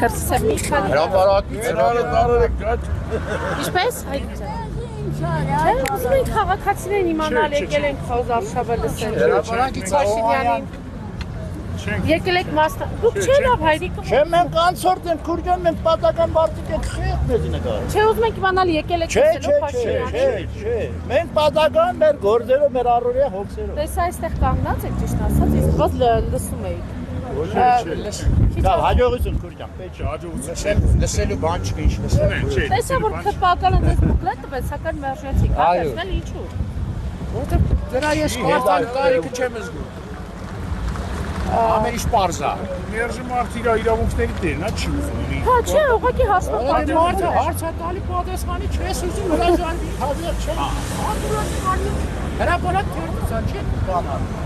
Քրսը մի քանի Հրապարակից Հրարեք գաչ։ Ինչպես հայտնի։ Չէ, ուզում ենք քաղաքացիներին իմանալ եկել ենք Խոզարշավը լսել։ Հրապարակից Փաշինյանին եկել եք մասնա։ Դուք չէ լավ հայրիկը։ Չէ, մենք անցորդ ենք Քուրդյան, մենք պատական մարդիկ ենք, խեք մեզ նկարել։ Չէ, ուզում ենք իմանալ եկել եք Չէ, լսելու չէ, Փաշինյանին։ չէ։ Մենք պատական մեր գործերով, մեր առօրյա հոգսերով։ Տեսա այստեղ կանգնած եք ճիշտ ասած, իսկ ո՞ց լսում էիք։ Լավ, հաջողություն Քուրդյան, պետք է։ լսելու բան չկա, ինչ լսել։ Տեսա որ քպականը դες բուկլետ տվեց, սակայն մերժեցիք, ասել ինչու։ Որտե դրա ես կարծան կարիքը չեմ զգում։ Ամեն ինչ պարզ է։ Մերժի մարդը իր իրավունքների տերն է, չի ուզում։ Հա, չէ, ուղղակի հարցը Մարդը հարց է տալի պատասխանի չես ուզում հրաժարվի, հազար չեմ։ Հրապարակ թերթ չի բանալ։